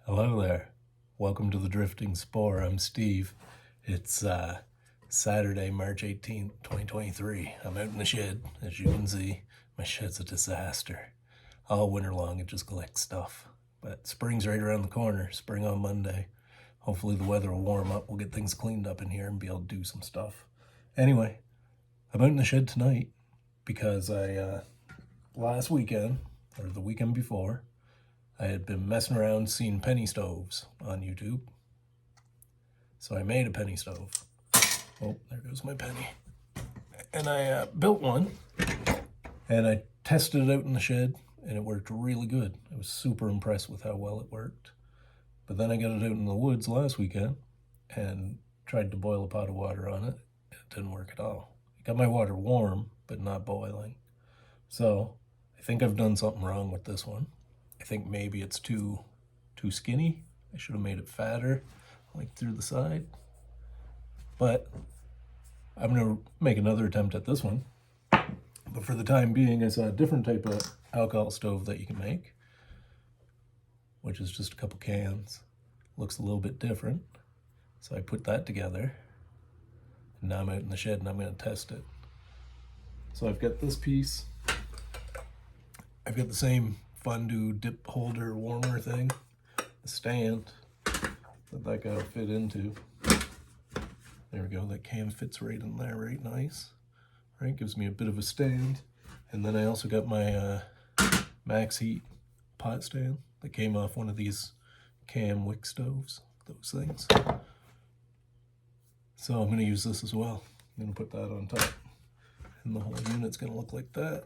Hello there. Welcome to the Drifting Spore. I'm Steve. It's Saturday, March 18th, 2023. I'm out in the shed. As you can see, my shed's a disaster. All winter long, it just collects stuff. But spring's right around the corner. Spring on Monday. Hopefully the weather will warm up. We'll get things cleaned up in here and be able to do some stuff. Anyway, I'm out in the shed tonight because last weekend, or the weekend before, I had been messing around seeing penny stoves on YouTube. So I made a penny stove. Oh, there goes my penny. And I built one, and I tested it out in the shed, and it worked really good. I was super impressed with how well it worked. But then I got it out in the woods last weekend and tried to boil a pot of water on it. It didn't work at all. It got my water warm, but not boiling. So I think I've done something wrong with this one. I think maybe it's too skinny. I should have made it fatter, like through the side. But I'm gonna make another attempt at this one. But for the time being, I saw a different type of alcohol stove that you can make, which is just a couple cans. Looks a little bit different. So I put that together. And now I'm out in the shed and I'm gonna test it. So I've got this piece. I've got the same fondue dip holder warmer thing, the stand that guy will fit into. There we go, that can fits right in there, right nice. Right, gives me a bit of a stand. And then I also got my max heat pot stand that came off one of these cam wick stoves, those things. So I'm gonna use this as well. I'm gonna put that on top. And the whole unit's gonna look like that.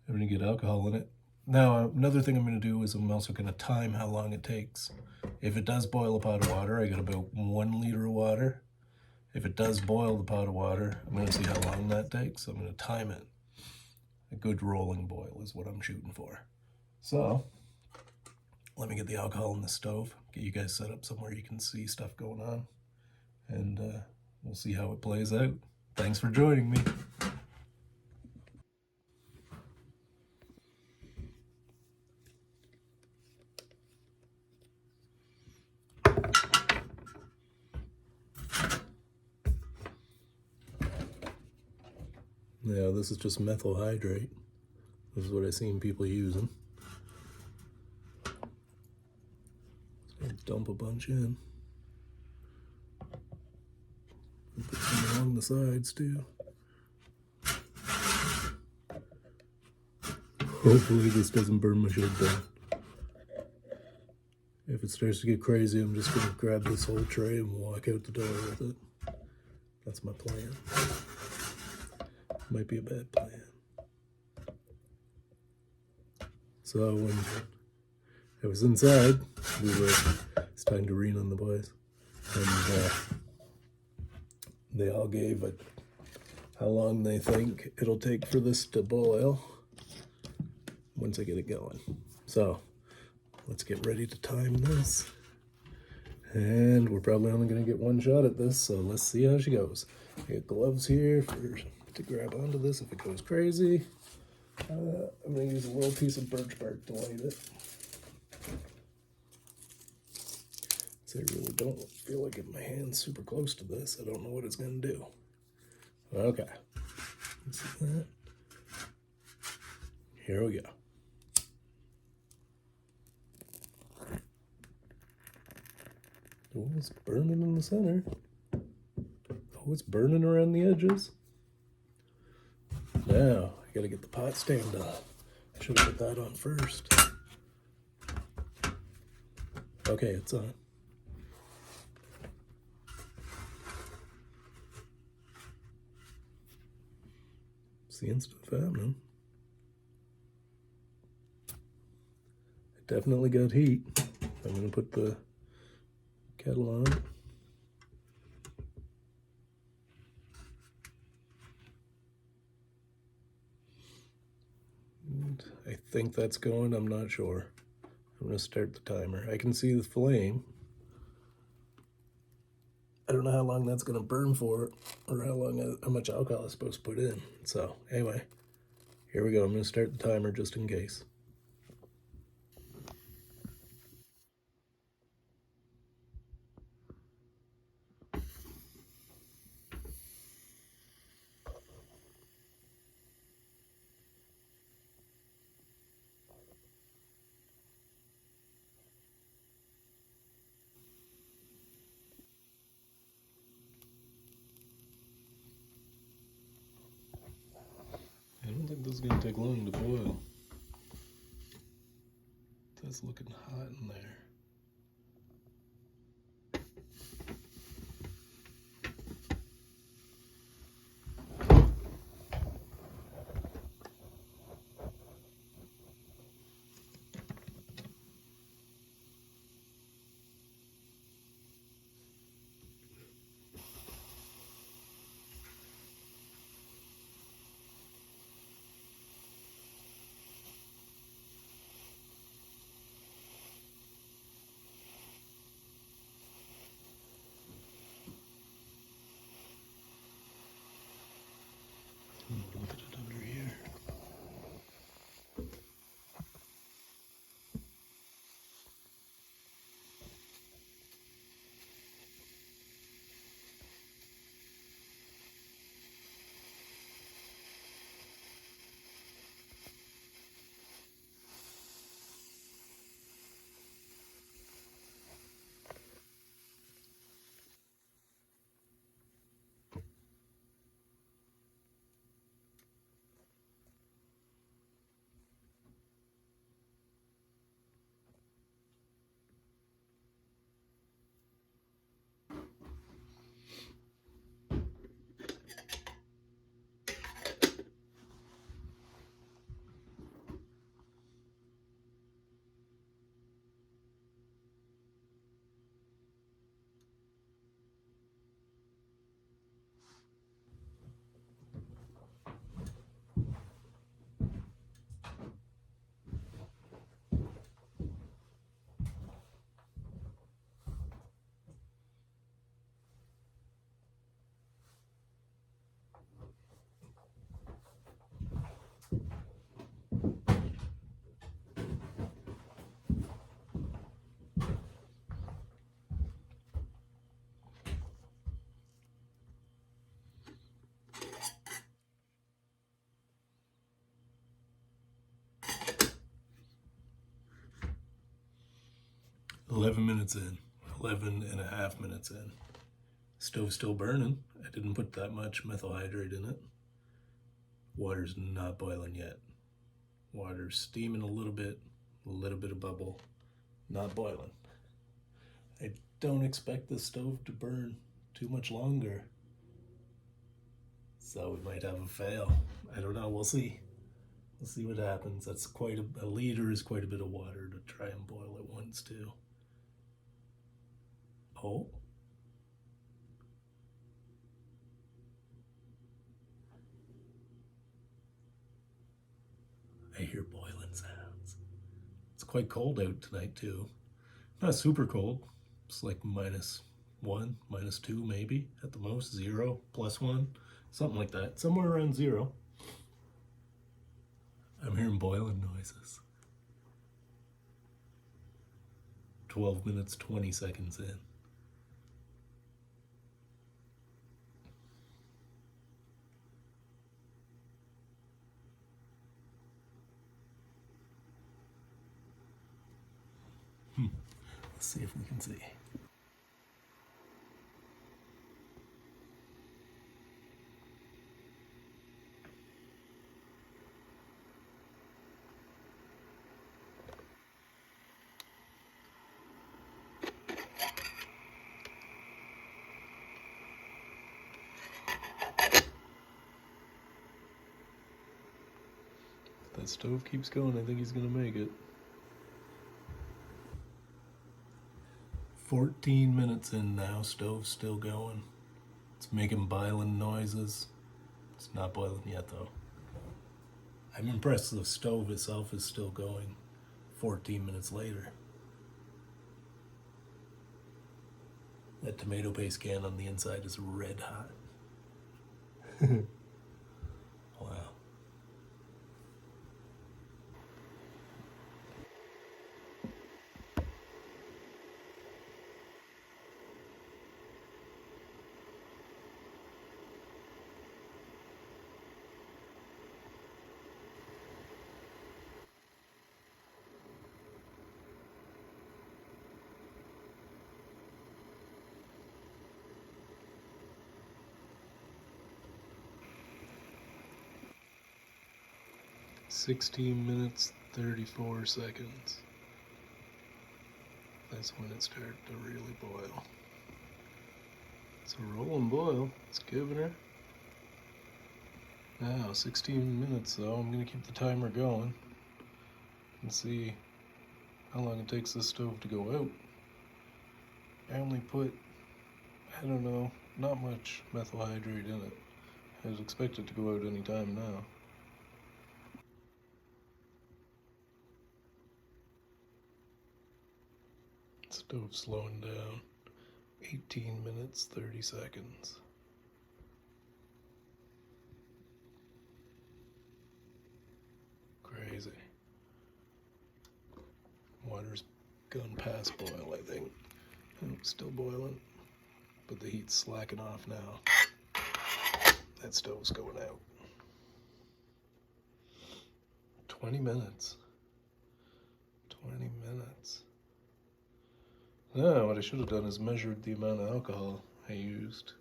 I'm gonna get alcohol in it. Now, another thing I'm going to do is I'm also going to time how long it takes. If it does boil a pot of water, I got about 1 liter of water. If it does boil the pot of water, I'm going to see how long that takes. I'm going to time it. A good rolling boil is what I'm shooting for. So, let me get the alcohol in the stove, get you guys set up somewhere you can see stuff going on, and we'll see how it plays out. Thanks for joining me. Yeah, this is just methyl hydrate. This is what I've seen people using. So dump a bunch in. And put some along the sides too. Hopefully this doesn't burn my shed down. If it starts to get crazy, I'm just gonna grab this whole tray and walk out the door with it. That's my plan. Might be a bad plan. So when I was inside, it's time to rein on the boys. And they all gave how long they think it'll take for this to boil once I get it going. So let's get ready to time this. And we're probably only gonna get one shot at this, so let's see how she goes. I got gloves here to grab onto this if it goes crazy. I'm gonna use a little piece of birch bark to light it. So I really don't feel like getting my hands super close to this. I don't know what it's gonna do. Okay, let's see that. Here we go. Oh, it's burning in the center. Oh, it's burning around the edges. Now, I gotta get the pot stand on. I should have put that on first. Okay, it's on. Seeing stuff happening. It definitely got heat. I'm gonna put the kettle on. And I think that's going, I'm not sure. I'm gonna start the timer. I can see the flame. I don't know how long that's gonna burn for, or how much alcohol I'm supposed to put in. So anyway, here we go. I'm gonna start the timer just in case. This is gonna take long to boil. That's looking hot in there. Put it under here. "11 minutes in, 11.5 minutes in. Stove's still burning. I didn't put that much methyl hydrate in it. Water's not boiling yet. Water's steaming a little bit of bubble, not boiling. I don't expect the stove to burn too much longer, so we might have a fail. I don't know, we'll see. We'll see what happens. That's quite a liter is quite a bit of water to try and boil at once too. Oh. I hear boiling sounds. It's quite cold out tonight too. Not super cold. It's like -1, -2 maybe at the most, 0, +1, something like that. Somewhere around 0. I'm hearing boiling noises. 12 minutes, 20 seconds in. Let's see if we can see. If that stove keeps going, I think he's gonna make it. 14 minutes in now, stove's still going. It's making boiling noises. It's not boiling yet though. I'm impressed the stove itself is still going 14 minutes later. That tomato paste can on the inside is red hot. Wow. 16 minutes, 34 seconds. That's when it started to really boil. It's a rolling boil. It's giving her. Now, 16 minutes though. I'm going to keep the timer going and see how long it takes this stove to go out. I only put, I don't know, not much methyl hydrate in it. I would expect it to go out any time now. Stove slowing down. 18 minutes, 30 seconds. Crazy. Water's gone past boil, I think. Still boiling, but the heat's slacking off now. That stove's going out. 20 minutes. 20 minutes. Now, what I should have done is measured the amount of alcohol I used.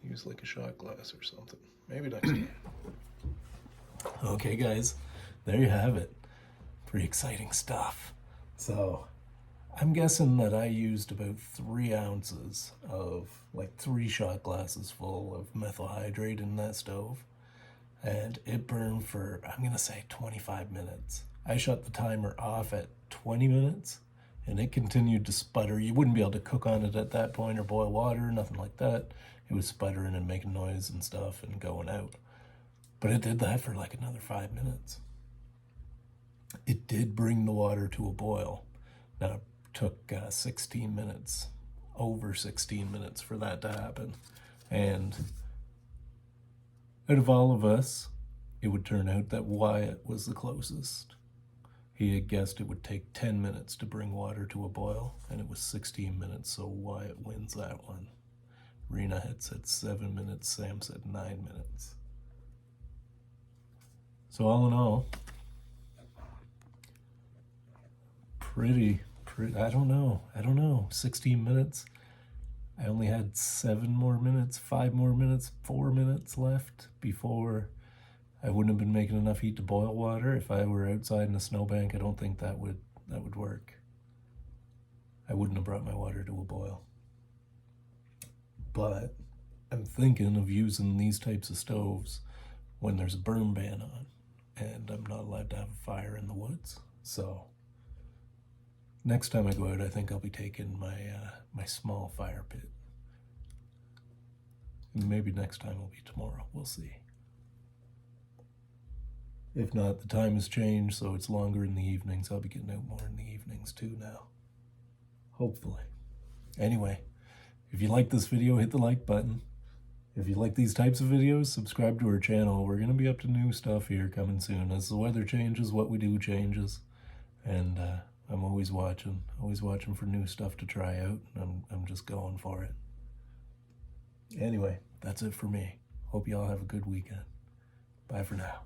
Use like a shot glass or something. Maybe next time. Okay, guys, there you have it. Pretty exciting stuff. So, I'm guessing that I used about 3 ounces of, like 3 shot glasses full of methyl hydrate in that stove. And it burned for, I'm gonna say 25 minutes. I shut the timer off at 20 minutes and it continued to sputter. You wouldn't be able to cook on it at that point or boil water, nothing like that. It was sputtering and making noise and stuff and going out. But it did that for like another 5 minutes. It did bring the water to a boil. Now, it took 16 minutes, over 16 minutes for that to happen. And out of all of us, it would turn out that Wyatt was the closest. He had guessed it would take 10 minutes to bring water to a boil, and it was 16 minutes, so Wyatt wins that one. Rena had said 7 minutes, Sam said 9 minutes. So all in all, pretty, I don't know, 16 minutes. I only had 7 more minutes, 5 more minutes, 4 minutes left before I wouldn't have been making enough heat to boil water. If I were outside in a snowbank, I don't think that would work. I wouldn't have brought my water to a boil. But I'm thinking of using these types of stoves when there's a burn ban on and I'm not allowed to have a fire in the woods. So next time I go out, I think I'll be taking my small fire pit. And maybe next time will be tomorrow. We'll see. If not, the time has changed, so it's longer in the evenings. I'll be getting out more in the evenings too now. Hopefully. Anyway, if you like this video, hit the like button. If you like these types of videos, subscribe to our channel. We're going to be up to new stuff here coming soon. As the weather changes, what we do changes. And I'm always watching for new stuff to try out. I'm just going for it. Anyway, that's it for me. Hope you all have a good weekend. Bye for now.